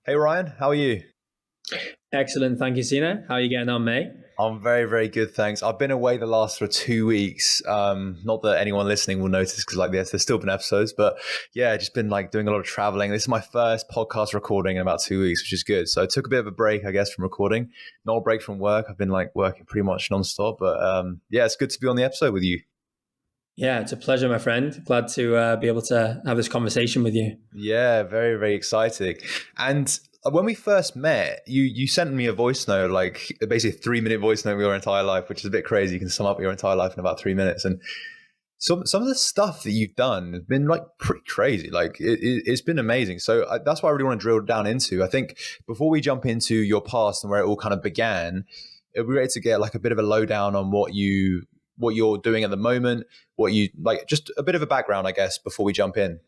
Hey Ryan, how are you? Excellent. Thank you, Sina. How are you getting on, mate? I'm very, very good, thanks. I've been away the last for 2 weeks. Not that anyone listening will notice because like this, there's still been episodes, but yeah, just been like doing a lot of traveling. This is my first podcast recording in about 2 weeks, which is good. So I took a bit of a break, I guess, from recording. Not a break from work. I've been like working pretty much nonstop, but yeah, it's good to be on the episode with you. Yeah, it's a pleasure, my friend. Glad to be able to have this conversation with you. Yeah, very, very exciting. And when we first met, you sent me a voice note, like basically a 3 minute voice note of your entire life, which is a bit crazy. You can sum up your entire life in about 3 minutes. And some of the stuff that you've done has been like pretty crazy. Like it's been amazing. So that's what I really want to drill down into. I think before we jump into your past and where it all kind of began, it'd be great to get like a bit of a lowdown on what you're doing at the moment, what you like, just a bit of a background, I guess, before we jump in.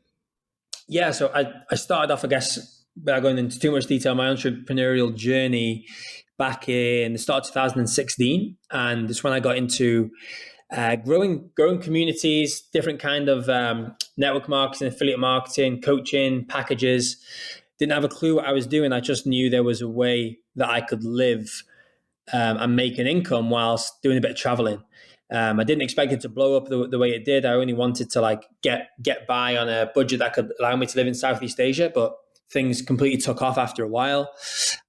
Yeah, so I started off, I guess, without going into too much detail, my entrepreneurial journey back in the start of 2016. And it's when I got into growing communities, different kind of network marketing, affiliate marketing, coaching, packages. Didn't have a clue what I was doing. I just knew there was a way that I could live and make an income whilst doing a bit of traveling. I didn't expect it to blow up the way it did. I only wanted to like get by on a budget that could allow me to live in Southeast Asia, but things completely took off after a while.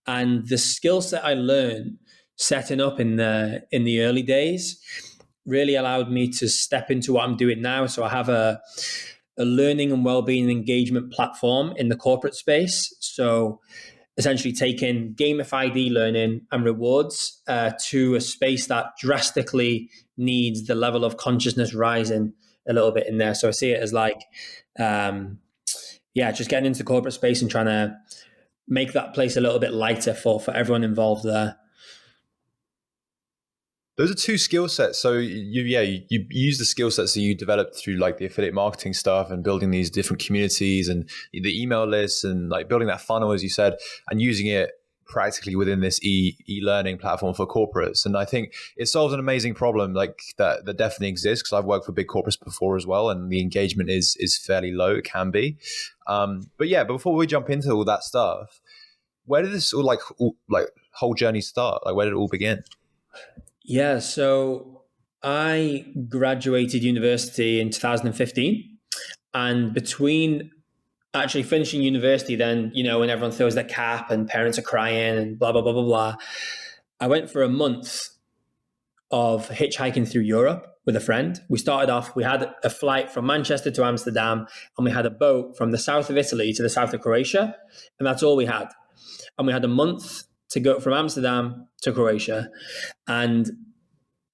And the skill set I learned setting up in the early days really allowed me to step into what I'm doing now. So I have a learning and well-being engagement platform in the corporate space. So essentially taking gamified e-learning and rewards to a space that drastically needs the level of consciousness rising a little bit in there. So I see it as like, just getting into the corporate space and trying to make that place a little bit lighter for everyone involved there. Those are two skill sets. So you use the skill sets that you developed through like the affiliate marketing stuff and building these different communities and the email lists and like building that funnel, as you said, and using it practically within this e-learning platform for corporates. And I think it solves an amazing problem like that definitely exists because I've worked for big corporates before as well, and the engagement is fairly low. It can be, but yeah. Before we jump into all that stuff, where did this all whole journey start? Like, where did it all begin? Yeah, so I graduated university in 2015. And between actually finishing university, then, when everyone throws their cap and parents are crying and blah, blah, blah, blah, blah, I went for a month of hitchhiking through Europe with a friend. We started off, we had a flight from Manchester to Amsterdam, and we had a boat from the south of Italy to the south of Croatia. And that's all we had. And we had a month to go from Amsterdam to Croatia. And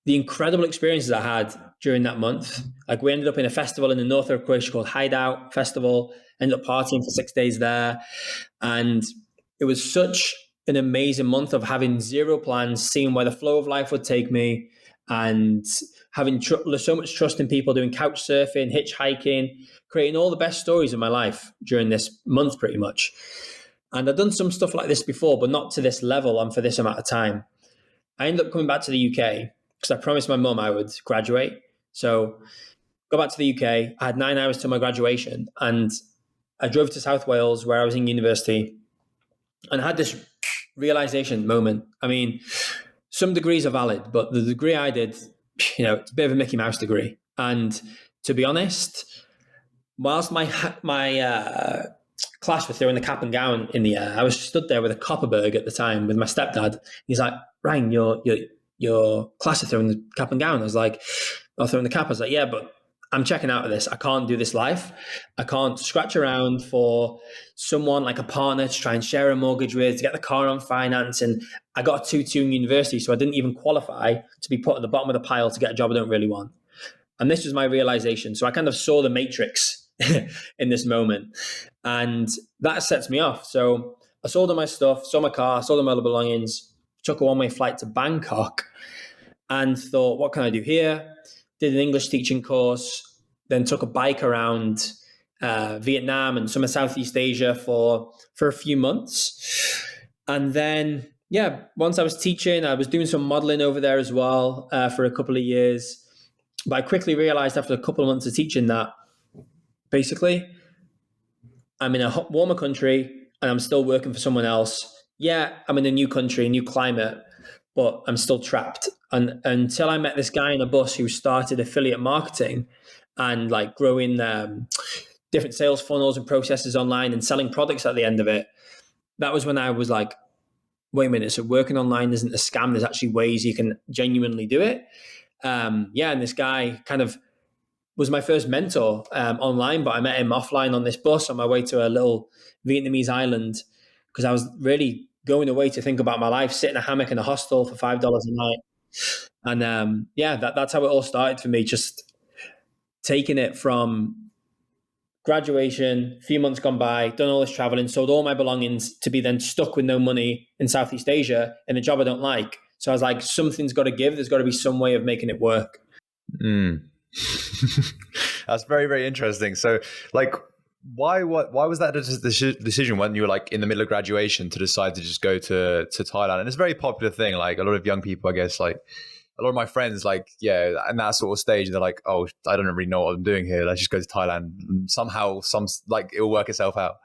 the incredible experiences I had during that month, like we ended up in a festival in the north of Croatia called Hideout Festival, ended up partying for 6 days there. And it was such an amazing month of having zero plans, seeing where the flow of life would take me, and having so much trust in people, doing couch surfing, hitchhiking, creating all the best stories of my life during this month pretty much. And I've done some stuff like this before, but not to this level and for this amount of time. I ended up coming back to the UK because I promised my mum I would graduate. So go back to the UK. I had 9 hours till my graduation, and I drove to South Wales where I was in university, and I had this realization moment. I mean, some degrees are valid, but the degree I did, it's a bit of a Mickey Mouse degree. And to be honest, whilst my class were throwing the cap and gown in the air, I was stood there with a Copperberg at the time with my stepdad. He's like, Ryan, your class are throwing the cap and gown. I was like, I'm throwing the cap. I was like, yeah, but I'm checking out of this. I can't do this life. I can't scratch around for someone like a partner to try and share a mortgage with, to get the car on finance. And I got a 2-2 in university, so I didn't even qualify to be put at the bottom of the pile to get a job I don't really want. And this was my realization. So I kind of saw the matrix in this moment. And that sets me off. So I sold all my stuff, sold my car, sold all my other belongings, took a one-way flight to Bangkok and thought, what can I do here? Did an English teaching course, then took a bike around Vietnam and some of Southeast Asia for a few months. And then, once I was teaching, I was doing some modeling over there as well for a couple of years. But I quickly realized after a couple of months of teaching that basically I'm in a warmer country. and I'm still working for someone else. Yeah, I'm in a new country, a new climate, but I'm still trapped. And until I met this guy in a bus who started affiliate marketing and like growing different sales funnels and processes online and selling products at the end of it, that was when I was like, wait a minute, so working online isn't a scam. There's actually ways you can genuinely do it. Yeah, and this guy kind of was my first mentor online, but I met him offline on this bus on my way to a little Vietnamese island because I was really going away to think about my life, sit in a hammock in a hostel for $5 a night. And yeah, that's how it all started for me, just taking it from graduation, a few months gone by, done all this traveling, sold all my belongings to be then stuck with no money in Southeast Asia in a job I don't like. So I was like, something's got to give. There's got to be some way of making it work. Mm. That's very, very interesting. So like, why was that a decision when you were like in the middle of graduation to decide to just go to Thailand? And it's a very popular thing. Like a lot of young people, I guess, like a lot of my friends, like, yeah, in that sort of stage, they're like, oh, I don't really know what I'm doing here. Let's just go to Thailand. And somehow, like, it'll work itself out.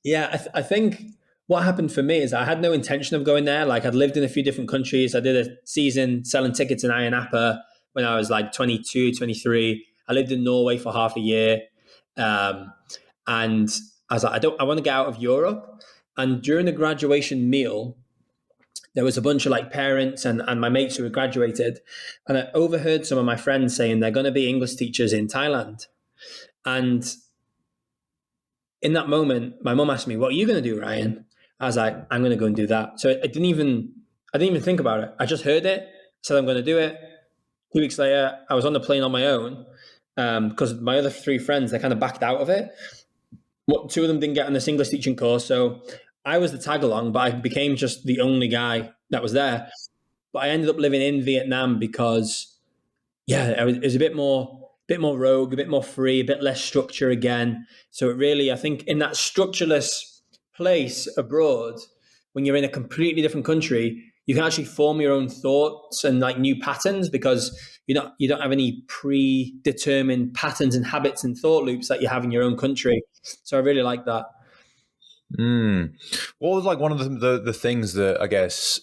Yeah, I think what happened for me is I had no intention of going there. Like I'd lived in a few different countries. I did a season selling tickets in Ayia Napa when I was like 22, 23. I lived in Norway for half a year. And I was like, I want to get out of Europe. And during the graduation meal, there was a bunch of like parents and my mates who had graduated. And I overheard some of my friends saying they're going to be English teachers in Thailand. And in that moment, my mum asked me, what are you going to do, Ryan? I was like, I'm going to go and do that. So I didn't even think about it. I just heard it, said I'm going to do it. 2 weeks later, I was on the plane on my own because my other three friends, they kind of backed out of it. Two of them didn't get on this English teaching course. So I was the tag along, but I became just the only guy that was there. But I ended up living in Vietnam because, yeah, it was a bit more rogue, a bit more free, a bit less structure again. So it really, I think in that structureless place abroad, when you're in a completely different country, you can actually form your own thoughts and like new patterns because you don't have any predetermined patterns and habits and thought loops that you have in your own country. So I really like that. What was like one of the things that I guess,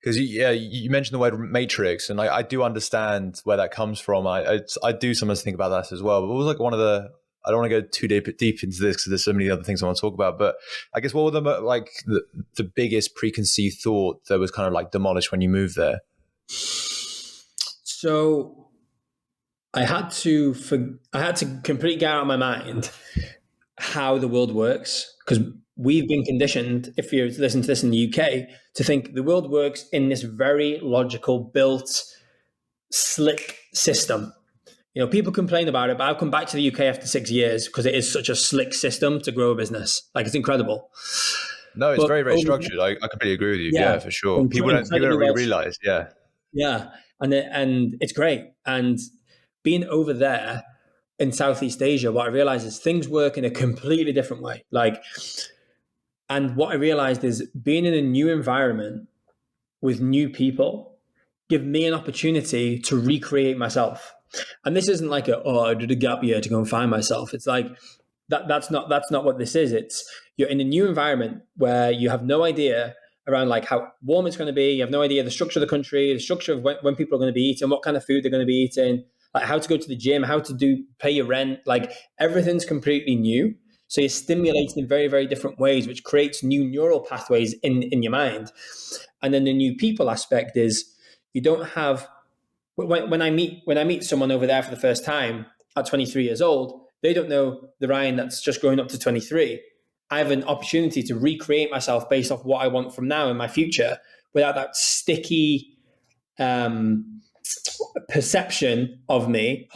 because you mentioned the word matrix, and I do understand where that comes from. I do sometimes think about that as well. But what was like one of the, I don't want to go too deep into this because there's so many other things I want to talk about. But I guess what were the biggest preconceived thought that was kind of like demolished when you moved there? So I had to completely get out of my mind how the world works because we've been conditioned, if you listen to this in the UK, to think the world works in this very logical, built, slick system. You know, people complain about it, but I've come back to the UK after 6 years because it is such a slick system to grow a business. Like it's incredible. No, it's very, very structured. I completely agree with you. Yeah, for sure. People don't really realize. Yeah. Yeah. And it's great. And being over there in Southeast Asia, what I realized is things work in a completely different way. And what I realized is being in a new environment with new people give me an opportunity to recreate myself. And this isn't like I did a gap year to go and find myself. It's like that's not what this is. It's you're in a new environment where you have no idea around like how warm it's going to be. You have no idea the structure of the country, the structure of when people are going to be eating, what kind of food they're going to be eating, like how to go to the gym, how to pay your rent. Like everything's completely new. So you're stimulated in very, very different ways, which creates new neural pathways in your mind. And then the new people aspect is you don't have when I meet someone over there for the first time at 23 years old, they don't know the Ryan that's just growing up to 23. I have an opportunity to recreate myself based off what I want from now in my future without that sticky perception of me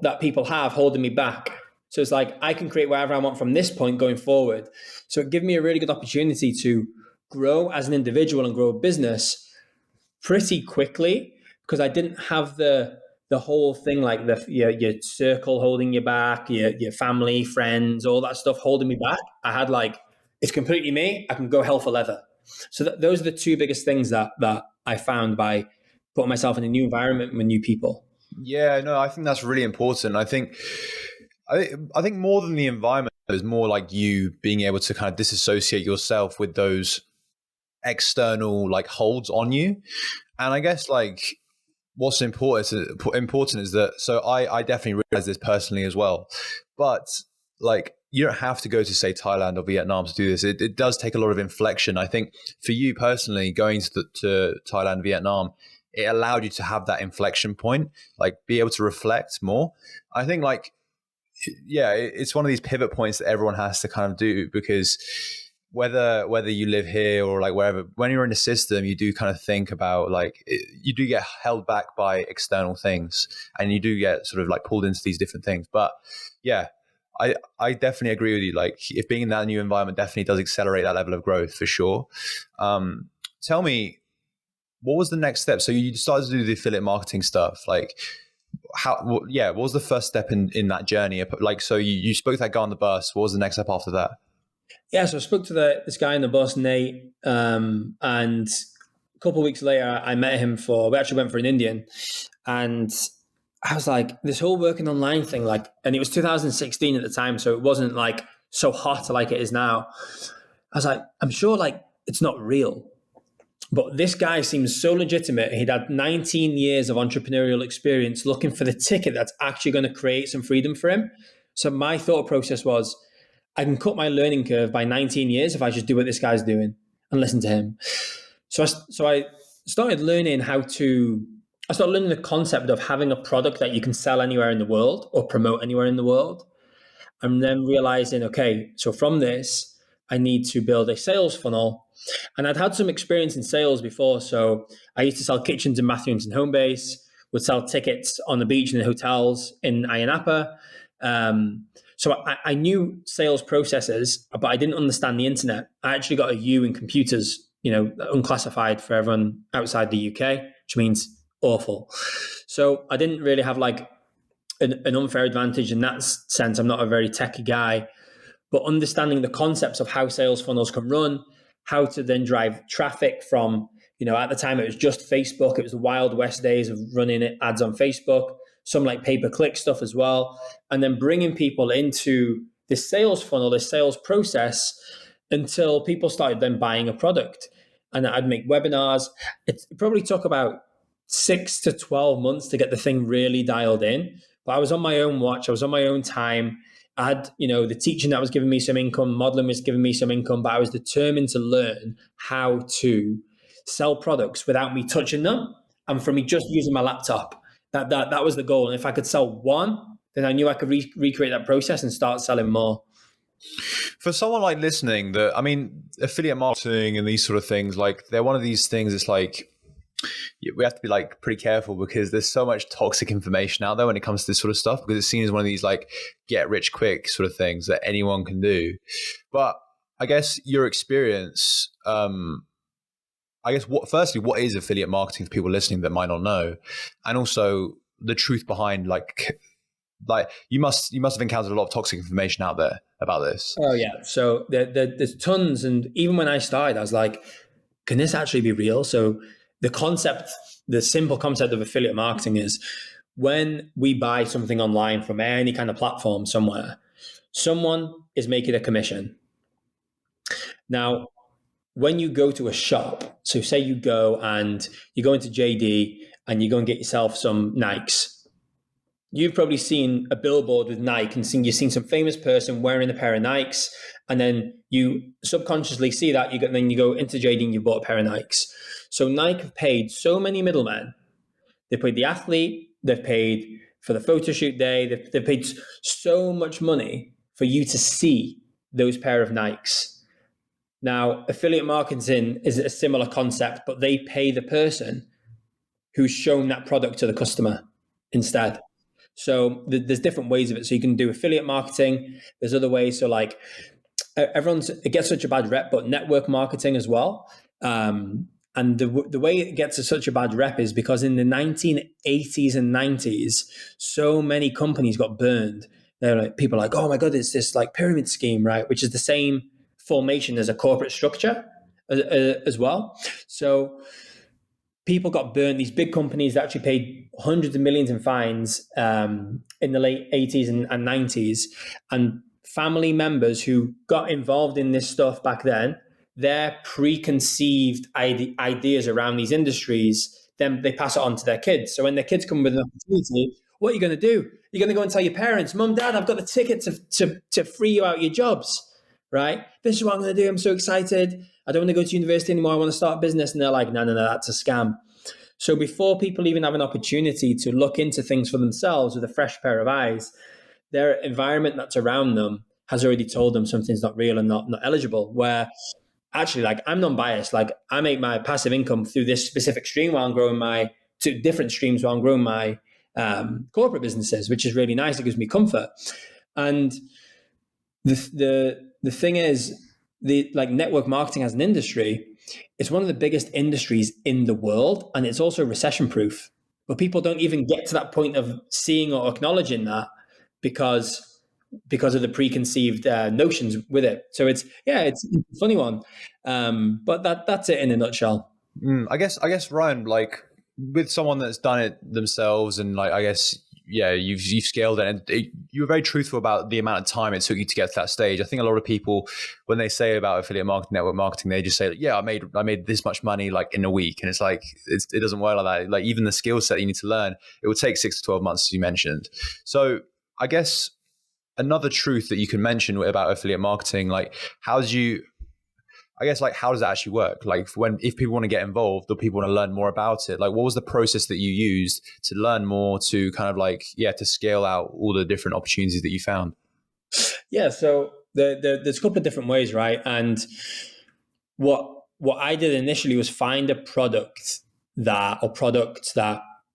that people have holding me back. So it's like I can create whatever I want from this point going forward. So it gave me a really good opportunity to grow as an individual and grow a business pretty quickly because I didn't have the whole thing like your circle holding you back, your family, friends, all that stuff holding me back. I had like, it's completely me. I can go hell for leather. So those are the two biggest things that I found by putting myself in a new environment with new people. Yeah, no, I think that's really important. I think more than the environment, It was more like you being able to kind of disassociate yourself with those external like holds on you. And I guess like what's important is that, so I definitely realize this personally as well, but like you don't have to go to say Thailand or Vietnam to do this. It does take a lot of inflection. I think for you personally, going to Thailand, Vietnam, it allowed you to have that inflection point, like be able to reflect more. I think like, yeah, it's one of these pivot points that everyone has to kind of do, because whether you live here or like wherever, when you're in the system, you do kind of think about like, you do get held back by external things, and you do get sort of like pulled into these different things. But yeah, I definitely agree with you. Like if being in that new environment definitely does accelerate that level of growth for sure. Tell me, what was the next step? So you started to do the affiliate marketing stuff. Like what was the first step in that journey? Like, so you spoke to that guy on the bus. What was the next step after that? Yeah, so I spoke to this guy on the bus, Nate, and a couple of weeks later, I met him we actually went for an Indian, and I was like, this whole working online thing, like, and it was 2016 at the time, so it wasn't like so hot like it is now. I was like, I'm sure like it's not real, but this guy seems so legitimate. He'd had 19 years of entrepreneurial experience looking for the ticket that's actually going to create some freedom for him. So my thought process was, I can cut my learning curve by 19 years if I just do what this guy's doing and listen to him. So I started learning I started learning the concept of having a product that you can sell anywhere in the world or promote anywhere in the world. And then realizing, okay, so from this, I need to build a sales funnel. And I'd had some experience in sales before. So I used to sell kitchens and bathrooms in Homebase, would sell tickets on the beach and in hotels in Ayia Napa. So I knew sales processes, but I didn't understand the internet. I actually got a U in computers, unclassified for everyone outside the UK, which means awful. So I didn't really have like an unfair advantage in that sense. I'm not a very techy guy, but understanding the concepts of how sales funnels can run, how to then drive traffic from, at the time it was just Facebook. It was the Wild West days of running ads on Facebook, some like pay-per-click stuff as well, and then bringing people into this sales funnel, this sales process, until people started then buying a product. And I'd make webinars. It probably took about 6 to 12 months to get the thing really dialed in. But I was on my own watch. I was on my own time. I had, the teaching that was giving me some income, modeling was giving me some income, but I was determined to learn how to sell products without me touching them and for me just using my laptop. That was the goal. And if I could sell one, then I knew I could recreate that process and start selling more. For someone like listening, affiliate marketing and these sort of things, like they're one of these things. It's like we have to be like pretty careful, because there's so much toxic information out there when it comes to this sort of stuff, because it's seen as one of these like get rich quick sort of things that anyone can do. But I guess your experience, what is affiliate marketing for people listening that might not know, and also the truth behind like you must have encountered a lot of toxic information out there about this. Oh yeah, so there's tons, and even when I started, I was like, can this actually be real? So the simple concept of affiliate marketing is when we buy something online from any kind of platform somewhere, someone is making a commission. Now, when you go to a shop, so say you go into JD and you go and get yourself some Nikes. You've probably seen a billboard with Nike and you've seen some famous person wearing a pair of Nikes, and then you subconsciously see that, then you go into JD and you bought a pair of Nikes. So Nike have paid so many middlemen. They paid the athlete, they've paid for the photo shoot day, they've paid so much money for you to see those pair of Nikes. Now, affiliate marketing is a similar concept, but they pay the person who's shown that product to the customer instead. So there's different ways of it. So you can do affiliate marketing. There's other ways. So like it gets such a bad rep, but network marketing as well. And the way it gets such a bad rep is because in the 1980s and 90s, so many companies got burned. They're like, people are like, oh my God, it's this like pyramid scheme, right? Which is the same formation as a corporate structure as well. So people got burned. These big companies that actually paid hundreds of millions in fines in the late 80s and 90s. And family members who got involved in this stuff back then, their preconceived ideas around these industries, then they pass it on to their kids. So when their kids come with an opportunity, what are you going to do? You're going to go and tell your parents, Mum, Dad, I've got the ticket to free you out your jobs, right? This is what I'm going to do. I'm so excited. I don't want to go to university anymore. I want to start a business. And they're like, no, that's a scam. So before people even have an opportunity to look into things for themselves with a fresh pair of eyes, their environment that's around them has already told them something's not real and not eligible. Where actually, like, I'm non-biased. Like, I make my passive income through this specific stream while I'm growing my two different streams while I'm growing my corporate businesses, which is really nice. It gives me comfort. And the thing is, like, network marketing as an industry, it's one of the biggest industries in the world, and it's also recession proof. But people don't even get to that point of seeing or acknowledging that because of the preconceived notions with it. So it's a funny one, but that's it in a nutshell. I guess Ryan, like, with someone that's done it themselves, and like, I guess, you've scaled it, and you were very truthful about the amount of time it took you to get to that stage. I think a lot of people, when they say about affiliate marketing, network marketing, they just say, I made this much money like in a week, and it's like it doesn't work like that. Like, even the skill set you need to learn, it will take 6 to 12 months, as you mentioned. So I guess another truth that you can mention about affiliate marketing, like, how does that actually work? Like, if people want to get involved or people want to learn more about it, like, what was the process that you used to learn more, to kind of like, to scale out all the different opportunities that you found? Yeah. So there's a couple of different ways, right? And what I did initially was find a products that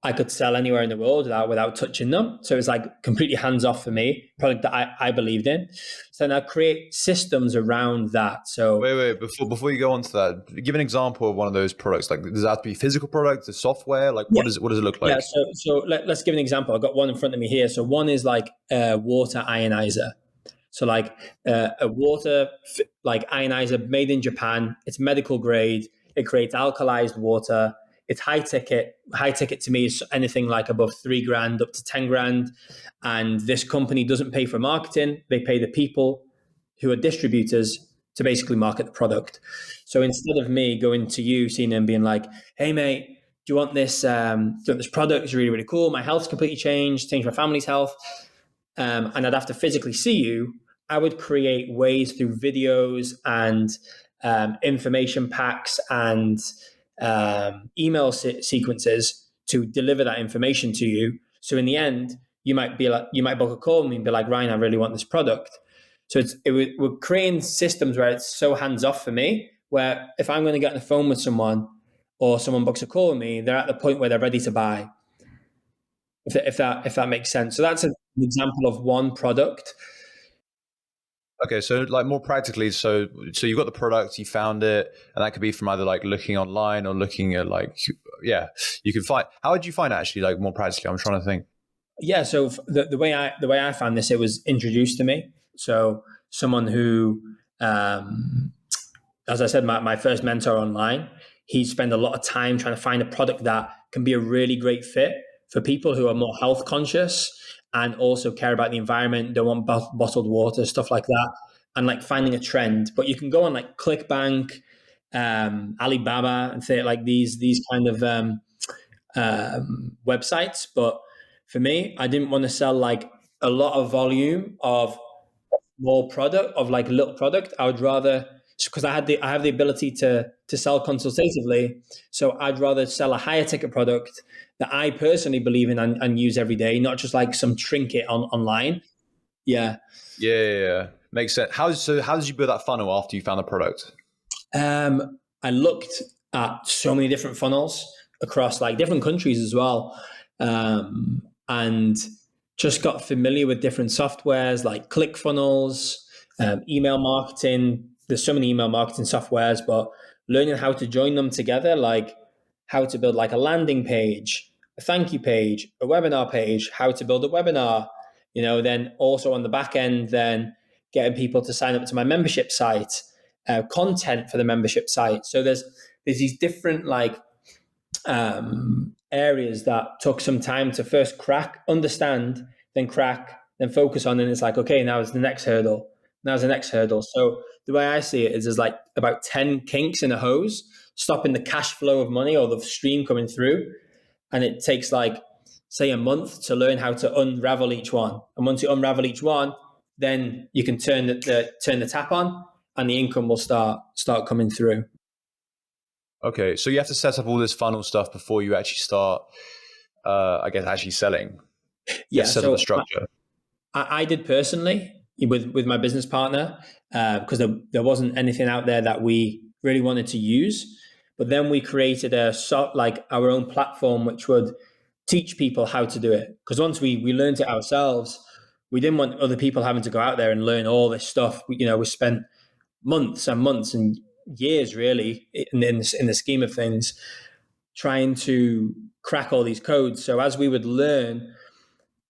I could sell anywhere in the world without touching them. So it's like completely hands off for me, product that I believed in. So now create systems around that. So wait, before you go on to that, give an example of one of those products. Like, does that have to be physical product, the software? Like, what does it look like? Yeah. So let's give an example. I've got one in front of me here. So one is like a water ionizer. So like a water like ionizer made in Japan. It's medical grade. It creates alkalized water. It's high ticket. High ticket to me is anything like above $3,000 up to $10,000. And this company doesn't pay for marketing. They pay the people who are distributors to basically market the product. So instead of me going to you, seeing them being like, hey mate, do you want this? This product is really, really cool. My health's completely changed my family's health. And I'd have to physically see you. I would create ways through videos and information packs and email sequences to deliver that information to you. So in the end, you might book a call with me and be like, Ryan, I really want this product. So we're creating systems where it's so hands off for me, where if I'm going to get on the phone with someone or someone books a call with me, they're at the point where they're ready to buy. If that makes sense. So that's an example of one product. Okay, so like more practically, so you've got the product, you found it, and that could be from either like looking online or looking at like, you can find. How did you find it actually, like more practically? I'm trying to think. Yeah, so the way I found this, it was introduced to me. So someone who, as I said, my first mentor online, he spent a lot of time trying to find a product that can be a really great fit for people who are more health conscious and also care about the environment, don't want bottled water, stuff like that, and like finding a trend. But you can go on like ClickBank, Alibaba, and say like these kind of websites. But for me, I didn't want to sell like a lot of volume of more product, of like little product. I would rather, because I have the ability to sell consultatively, so I'd rather sell a higher ticket product that I personally believe in and use every day, not just like some trinket online. Yeah. Makes sense. How did you build that funnel after you found the product? I looked at so many different funnels across like different countries as well, and just got familiar with different softwares like ClickFunnels, email marketing. There's so many email marketing softwares, but learning how to join them together, like how to build like a landing page, a thank you page, a webinar page, how to build a webinar, then also on the back end, then getting people to sign up to my membership site, content for the membership site. So there's these different like areas that took some time to first understand, then focus on. And it's like, okay, now it's the next hurdle. Now's the next hurdle. So the way I see it is there's like about 10 kinks in a hose stopping the cash flow of money or the stream coming through. And it takes like, say, a month to learn how to unravel each one. And once you unravel each one, then you can turn the tap on and the income will start coming through. Okay, so you have to set up all this funnel stuff before you actually start, I guess, actually selling. Yeah, set so up the structure. I did personally with my business partner because there wasn't anything out there that we really wanted to use. But then we created our own platform which would teach people how to do it. Because once we learned it ourselves, we didn't want other people having to go out there and learn all this stuff. We spent months and months and years really in the scheme of things trying to crack all these codes. So as we would learn,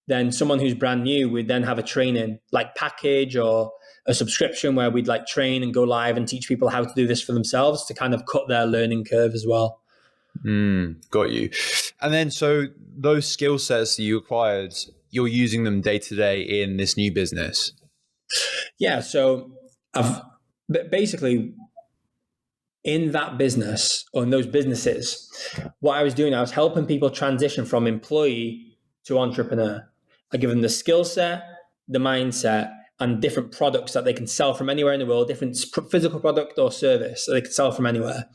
then someone who's brand new would then have a training like package or a subscription where we'd like train and go live and teach people how to do this for themselves to kind of cut their learning curve as well. Got you. And then so those skill sets that you acquired, you're using them day to day in this new business. Yeah. So I've basically in that business or in those businesses, what I was doing, I was helping people transition from employee to entrepreneur. I give them the skill set, the mindset, and different products that they can sell from anywhere in the world, different physical product or service that they can sell from anywhere.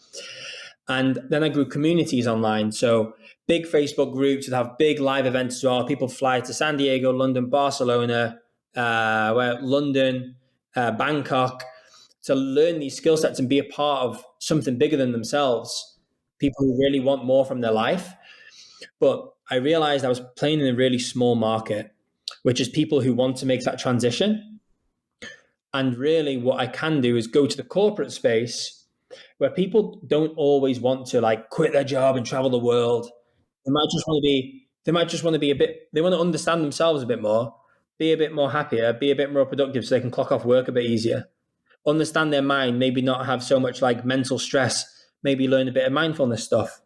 And then I grew communities online. So big Facebook groups would have big live events as well. People fly to San Diego, London, Barcelona, London, Bangkok to learn these skill sets and be a part of something bigger than themselves. People who really want more from their life. But I realized I was playing in a really small market, which is people who want to make that transition. And really what I can do is go to the corporate space where people don't always want to like quit their job and travel the world. They might just want to be they want to understand themselves a bit more, be a bit more happier, be a bit more productive so they can clock off work a bit easier. Understand their mind, maybe not have so much like mental stress, maybe learn a bit of mindfulness stuff.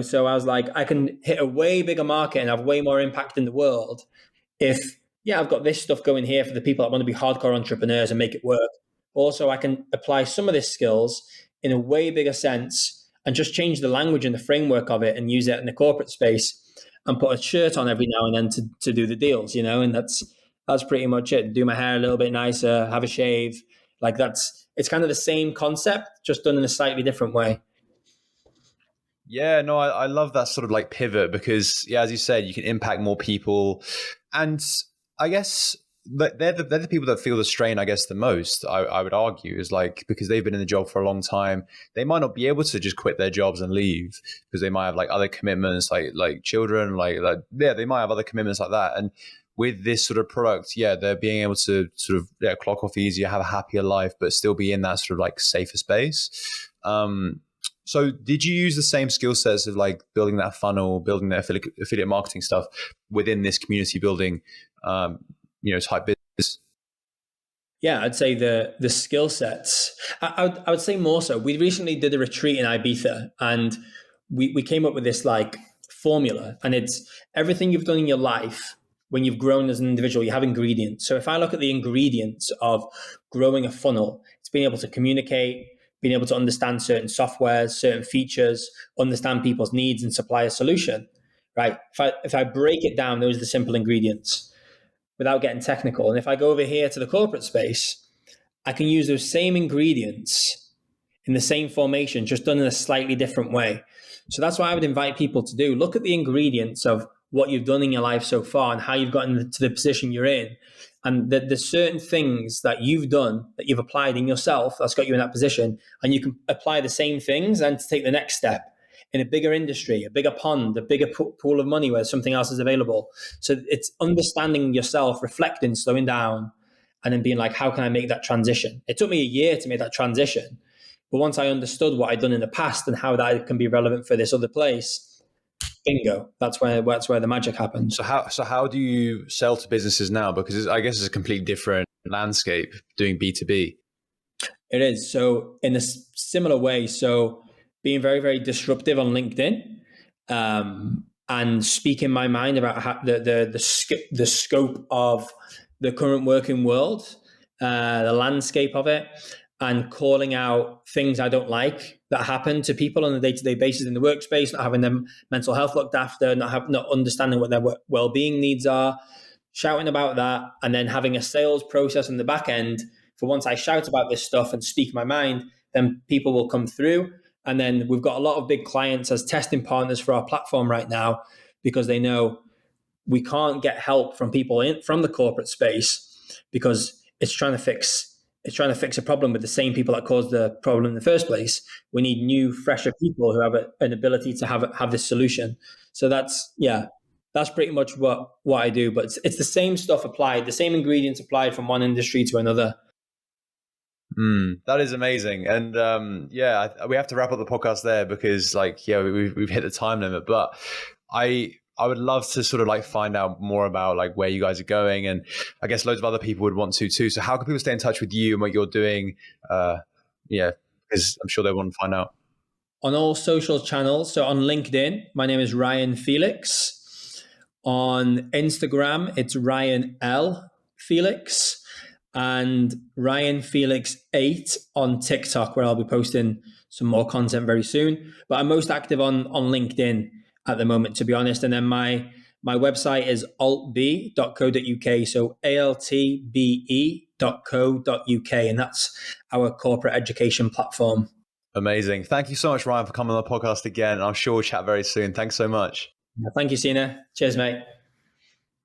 So I was like, I can hit a way bigger market and have way more impact in the world if, I've got this stuff going here for the people that want to be hardcore entrepreneurs and make it work. Also, I can apply some of these skills in a way bigger sense and just change the language and the framework of it and use it in the corporate space and put a shirt on every now and then to do the deals, and that's pretty much it. Do my hair a little bit nicer, have a shave. Like it's kind of the same concept, just done in a slightly different way. Yeah, no, I love that sort of like pivot because, as you said, you can impact more people. And I guess they're the people that feel the strain, I guess, the most, I would argue, is like because they've been in the job for a long time. They might not be able to just quit their jobs and leave because they might have like other commitments, like children, they might have other commitments like that. And with this sort of product, they're being able to sort of clock off easier, have a happier life, but still be in that sort of like safer space. So did you use the same skill sets of like building that funnel, building the affiliate marketing stuff within this community building, type business? Yeah, I'd say the skill sets. I would say more so. We recently did a retreat in Ibiza and we came up with this like formula, and it's everything you've done in your life when you've grown as an individual, you have ingredients. So if I look at the ingredients of growing a funnel, it's being able to communicate, being able to understand certain softwares, certain features, understand people's needs and supply a solution, right? If I break it down, those are the simple ingredients without getting technical. And if I go over here to the corporate space, I can use those same ingredients in the same formation, just done in a slightly different way. So that's what I would invite people to do. Look at the ingredients of what you've done in your life so far and how you've gotten to the position you're in. And there's certain things that you've done that you've applied in yourself that's got you in that position. And you can apply the same things and to take the next step in a bigger industry, a bigger pond, a bigger pool of money where something else is available. So it's understanding yourself, reflecting, slowing down, and then being like, how can I make that transition? It took me a year to make that transition. But once I understood what I'd done in the past and how that can be relevant for this other place, bingo, that's where the magic happens. So how do you sell to businesses now? Because I guess it's a completely different landscape doing B2B. It is. So in a similar way, so being very, very disruptive on LinkedIn, and speaking my mind about how the scope of the current working world, the landscape of it, and calling out things I don't like that happen to people on a day-to-day basis in the workspace, not having their mental health looked after, not understanding what their well-being needs are, shouting about that, and then having a sales process in the back end for once I shout about this stuff and speak my mind, then people will come through. And then we've got a lot of big clients as testing partners for our platform right now, because they know we can't get help from people from the corporate space because it's trying to fix a problem with the same people that caused the problem in the first place. We need new, fresher people who have an ability to have this solution. So that's pretty much what I do. But it's the same stuff applied, the same ingredients applied from one industry to another. That is amazing. And we have to wrap up the podcast there because we've hit the time limit. But I would love to sort of like find out more about like where you guys are going, and I guess loads of other people would want to too. So how can people stay in touch with you and what you're doing? Because I'm sure they want to find out. On all social channels. So on LinkedIn, my name is Ryan Felix. On Instagram, it's Ryan L. Felix. And Ryan Felix 8 on TikTok, where I'll be posting some more content very soon. But I'm most active on LinkedIn at the moment, to be honest. And then my website is altbe.co.uk. So altbe.co.uk. And that's our corporate education platform. Amazing. Thank you so much, Ryan, for coming on the podcast again. I'm sure we'll chat very soon. Thanks so much. Thank you, Sina. Cheers, mate.